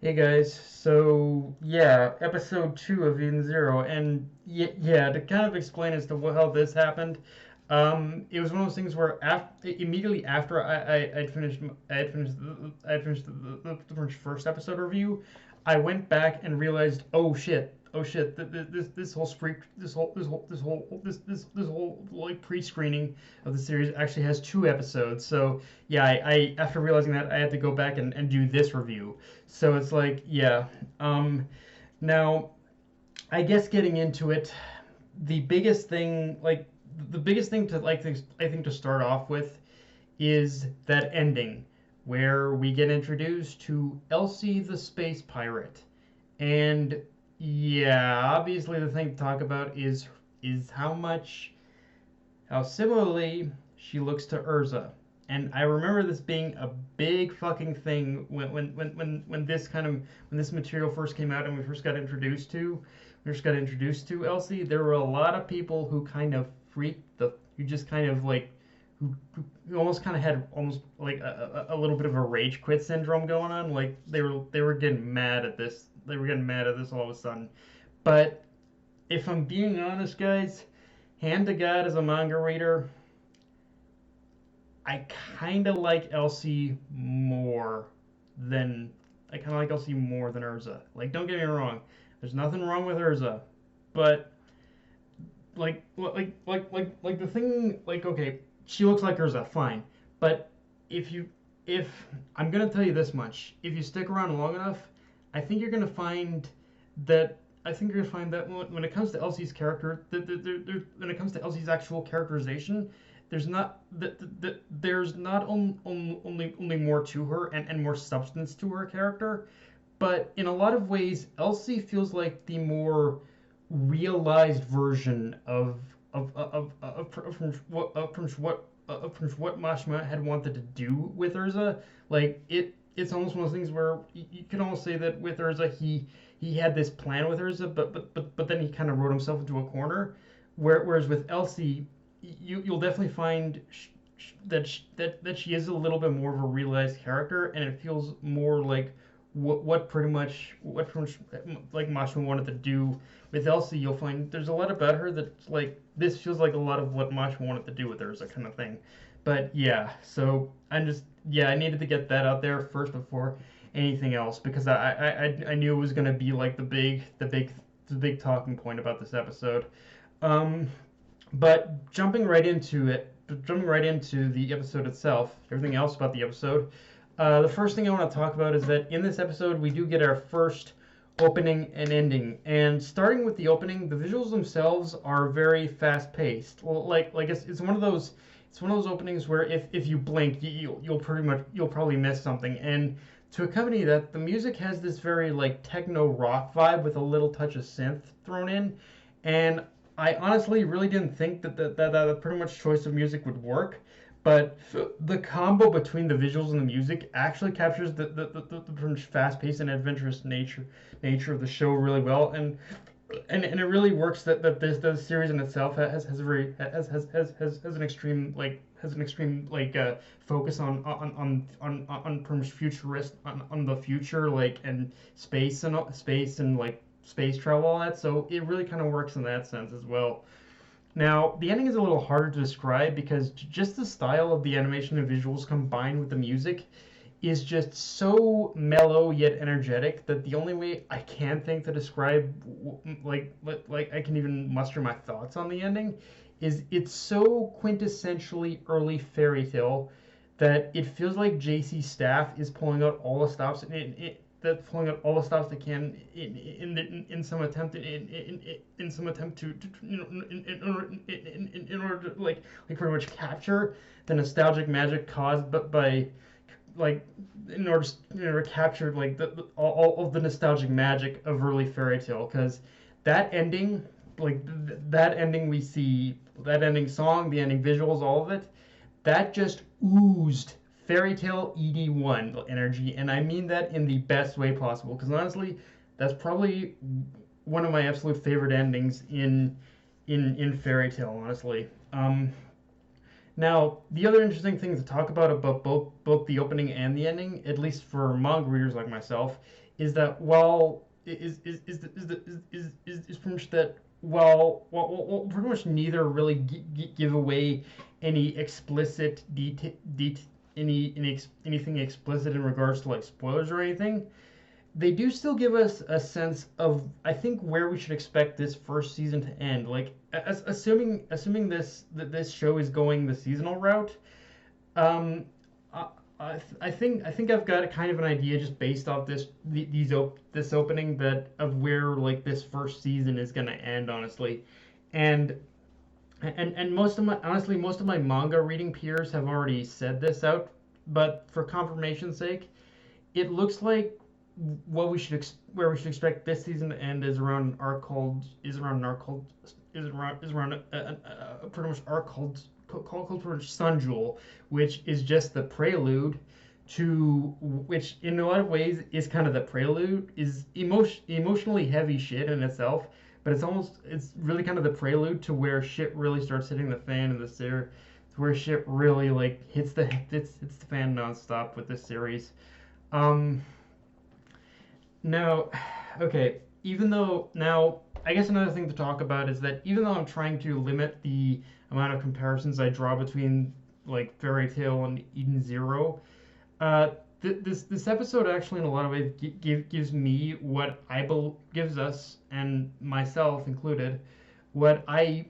Hey guys, so yeah, episode 2 of Eden Zero, and yeah, to kind of explain as to how this happened, it was one of those things where immediately after I had finished the first episode review, I went back and realized, oh shit, this whole spree, this whole like pre-screening of the series actually has 2 episodes. So yeah, I after realizing that, I had to go back and do this review. So it's like, yeah. Um, Now, I guess getting into it, the biggest thing, the biggest thing to I think to start off with is that ending where we get introduced to Elsie the space pirate. And yeah, obviously the thing to talk about is how similarly she looks to Urza. And I remember this being a big fucking thing when this material first came out and we first got introduced to Elsie. There were a lot of people who kind of freaked the who just kind of like who almost kind of had almost like a little bit of a rage quit syndrome going on. Like they were getting mad at this. They were getting mad at this all of a sudden. But if I'm being honest, guys, hand to God, as a manga reader, I kind of like Elsie more than I kind of like Elsie more than Urza. Like, don't get me wrong, there's nothing wrong with Urza, but like the thing, like, okay, she looks like Urza, fine, but if you if I'm gonna tell you this much, if you stick around long enough, I think you're gonna find that when it comes to Elsie's character, when it comes to Elsie's actual characterization, there's not only more to her and more substance to her character, but in a lot of ways, Elsie feels like the more realized version from what Mashima had wanted to do with Urza. Like it's almost one of those things where you can almost say that with Urza he had this plan with Urza, but then he kind of wrote himself into a corner. Whereas with Elsie, you'll definitely find that she is a little bit more of a realized character, and it feels more like what pretty much like Mashima wanted to do with Elsie. You'll find there's a lot about her that like this feels like a lot of what Mashima wanted to do with her, is a kind of thing. But yeah, so I needed to get that out there first before anything else, because I knew it was gonna be like the big talking point about this episode. Um, but jumping right into the episode itself, everything else about the episode. The first thing I want to talk about is that in this episode we do get our first opening and ending. And starting with the opening, the visuals themselves are very fast paced. Well, like it's one of those openings where if you blink, you'll probably miss something. And to accompany that, the music has this very like techno rock vibe with a little touch of synth thrown in. And I honestly really didn't think that pretty much choice of music would work, but the combo between the visuals and the music actually captures the fast-paced and adventurous nature of the show really well, and it really works that the series in itself has a very has an extreme focus on pretty much futurist on the future, like, and space and like space travel, all that. So it really kind of works in that sense as well. Now, the ending is a little harder to describe because just the style of the animation and visuals combined with the music is just so mellow yet energetic that the only way I can think to describe, like I can even muster my thoughts on the ending, is it's so quintessentially early fairy tale that it feels like JC staff is pulling out all the stops that's pulling out all the stops they can in some attempt in some attempt to in order to pretty much capture the nostalgic magic caused but by like in order to capture like all of the nostalgic magic of early fairy tale, because that ending that ending we see, that ending song, the ending visuals, all of it, that just oozed fairy tale ED1 energy, and I mean that in the best way possible. Because honestly, that's probably one of my absolute favorite endings in fairy tale. Honestly, now the other interesting thing to talk about both the opening and the ending, at least for manga readers like myself, is that while is pretty much that pretty much neither really give away any explicit anything explicit in regards to like spoilers or anything. They do still give us a sense of, I think, where we should expect this first season to end. Like assuming this show is going the seasonal route. um I think I've got a kind of an idea just based off this opening that of where like this first season is gonna end, honestly. and and most of my manga reading peers have already said this out, but for confirmation's sake, it looks like where we should expect this season to end is around an arc called is around pretty much arc called pretty much Sun Jewel, which is just the prelude to which in a lot of ways is kind of the prelude is emotionally heavy shit in itself, but it's really kind of the prelude to where shit really starts hitting the fan in the series, where shit really like hits the fan nonstop with this series. Um, Now, okay, even though now, I guess another thing to talk about is that even though I'm trying to limit the amount of comparisons I draw between like Fairy Tail and Eden Zero, uh, this episode actually in a lot of ways gives me what gives us and myself included what I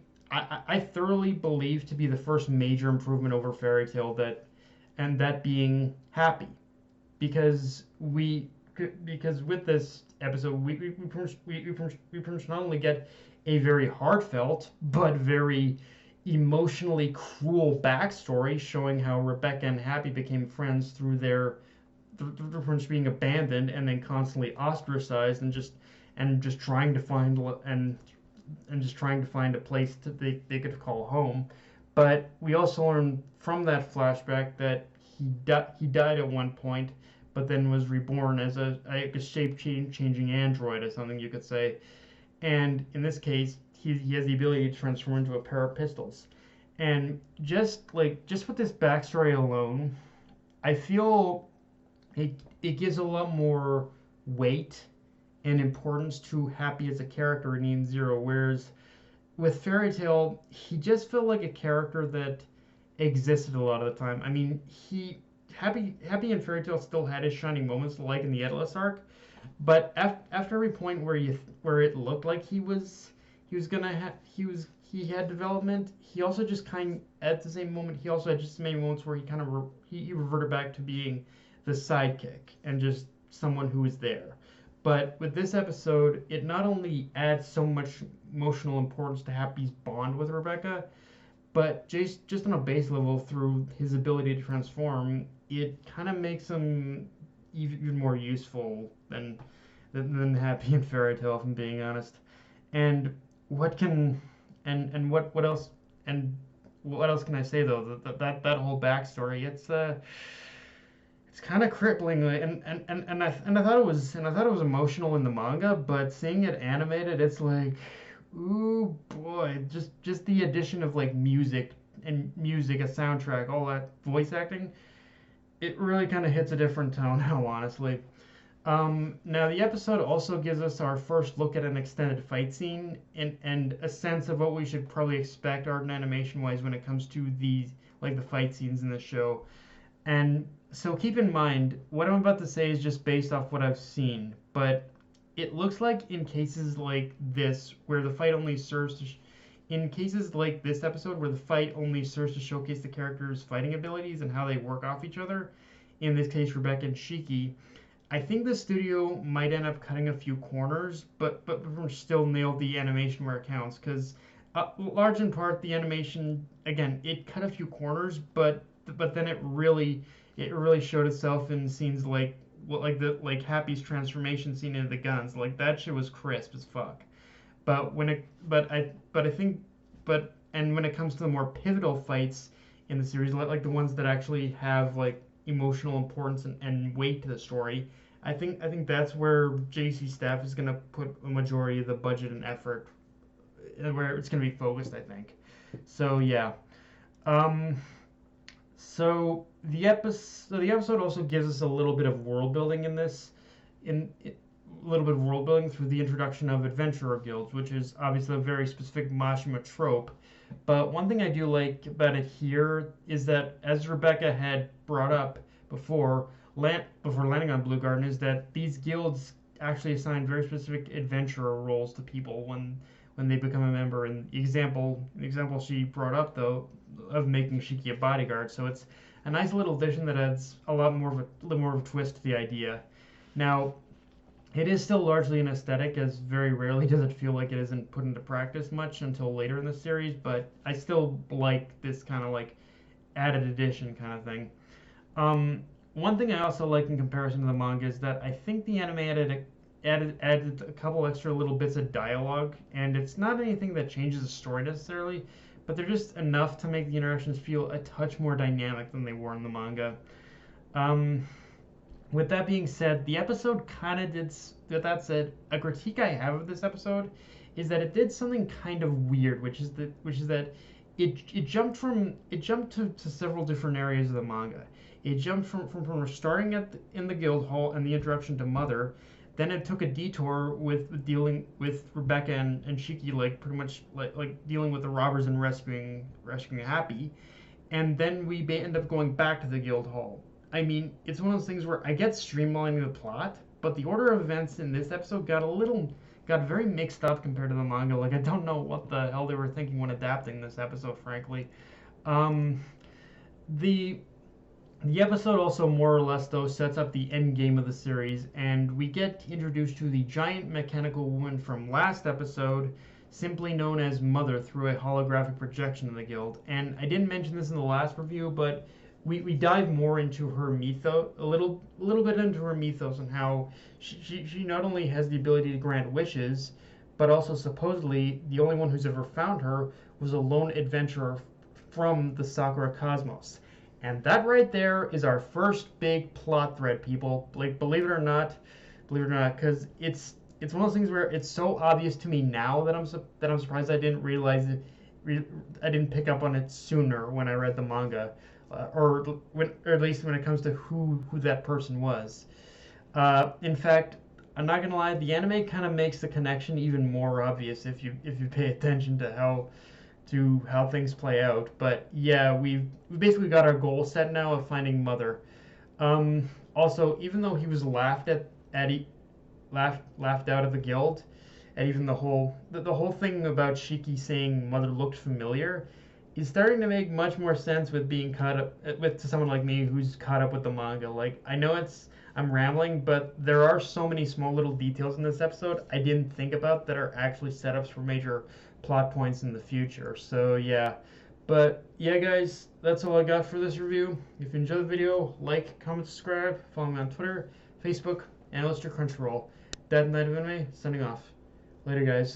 thoroughly believe to be the first major improvement over Fairy Tail, that being happy, because because with this episode we not only get a very heartfelt but very emotionally cruel backstory showing how Rebecca and Happy became friends through friends being abandoned and then constantly ostracized and just trying to find and just trying to find a place they could call home. But we also learn from that flashback that he died at one point, but then was reborn as a shape changing android or something you could say. And in this case, he has the ability to transform into a pair of pistols. And just with this backstory alone, I feel it gives a lot more weight and importance to Happy as a character in Eden Zero, whereas with Fairy Tail, he just felt like a character that existed a lot of the time. I mean, Happy and Fairy Tail still had his shining moments, like in the Atlas arc, but after every point where it looked like he was gonna have he had development, he also just at the same moment he also had just many moments where he reverted back to being the sidekick and just someone who was there. But with this episode, it not only adds so much emotional importance to Happy's bond with Rebecca, but just on a base level through his ability to transform, it kind of makes him even more useful than Happy and Fairy Tale, if I'm being honest. And what can what else and what else can I say though? That whole backstory, it's kind of crippling, and I thought it was emotional in the manga, but seeing it animated, it's like, ooh boy, just the addition of like music, a soundtrack, all that voice acting, it really kind of hits a different tone now, honestly. Now the episode also gives us our first look at an extended fight scene and a sense of what we should probably expect art and animation wise when it comes to the fight scenes in the show. And so keep in mind, what I'm about to say is just based off what I've seen, but it looks like in cases like this, where the fight only serves to, in cases like this episode, where the fight only serves to showcase the characters' fighting abilities and how they work off each other, in this case, Rebecca and Shiki, I think the studio might end up cutting a few corners, but still nailed the animation where it counts, because large in part, the animation, again, it cut a few corners, but then it really showed itself in scenes like Happy's transformation scene into the guns. Like that shit was crisp as fuck. But when it but I think but and when it comes to the more pivotal fights in the series, like the ones that actually have like emotional importance and weight to the story, I think that's where JC staff is gonna put a majority of the budget and effort, where it's gonna be focused, I think. So yeah. Um, so the episode also gives us a little bit of world building in this a little bit of world building through the introduction of adventurer guilds, which is obviously a very specific Mashima trope. But one thing I do like about it here is that, as Rebecca had brought up before, before landing on Blue Garden, is that these guilds actually assign very specific adventurer roles to people when they become a member. And the example she brought up though of making Shiki a bodyguard, so it's a nice little addition that adds a little more of a twist to the idea. Now, it is still largely an aesthetic, as very rarely does it feel like it isn't put into practice much until later in the series, but I still like this kind of like added addition kind of thing. One thing I also like in comparison to the manga is that I think the anime added a couple extra little bits of dialogue, and it's not anything that changes the story necessarily, but they're just enough to make the interactions feel a touch more dynamic than they were in the manga. With that being said, the episode kind of did. With that said, a critique I have of this episode is that it did something kind of weird, which is that it jumped to several different areas of the manga. It jumped from starting in the guild hall and the introduction to Mother. Then it took a detour with dealing with Rebecca and Shiki, like pretty much like dealing with the robbers and rescuing Happy, and then we end up going back to the guild hall. I mean, it's one of those things where I get streamlining the plot, but the order of events in this episode got very mixed up compared to the manga. Like, I don't know what the hell they were thinking when adapting this episode, frankly. The the episode also more or less though sets up the end game of the series, and we get introduced to the giant mechanical woman from last episode, simply known as Mother, through a holographic projection of the guild. And I didn't mention this in the last review, but we dive more into her mythos, a little bit into her mythos, and how she not only has the ability to grant wishes, but also supposedly the only one who's ever found her was a lone adventurer from the Sakura cosmos. And that right there is our first big plot thread, people. Like, believe it or not, because it's one of those things where it's so obvious to me now that I'm surprised I didn't realize it. I didn't pick up on it sooner when I read the manga, or at least when it comes to who that person was. In fact, I'm not gonna lie, the anime kind of makes the connection even more obvious if you pay attention to how things play out. But yeah, we've basically got our goal set now of finding Mother. Also, even though he was laughed out of the guild, and even the whole thing about Shiki saying Mother looked familiar is starting to make much more sense with being caught up to someone like me who's caught up with the manga. Like, I know I'm rambling, but there are so many small little details in this episode I didn't think about that are actually setups for major plot points in the future. So yeah, but yeah guys, that's all I got for this review. If you enjoyed the video, like, comment, subscribe, follow me on Twitter, Facebook, and let's do Crunchyroll. That Night of Anime, signing off. Later guys.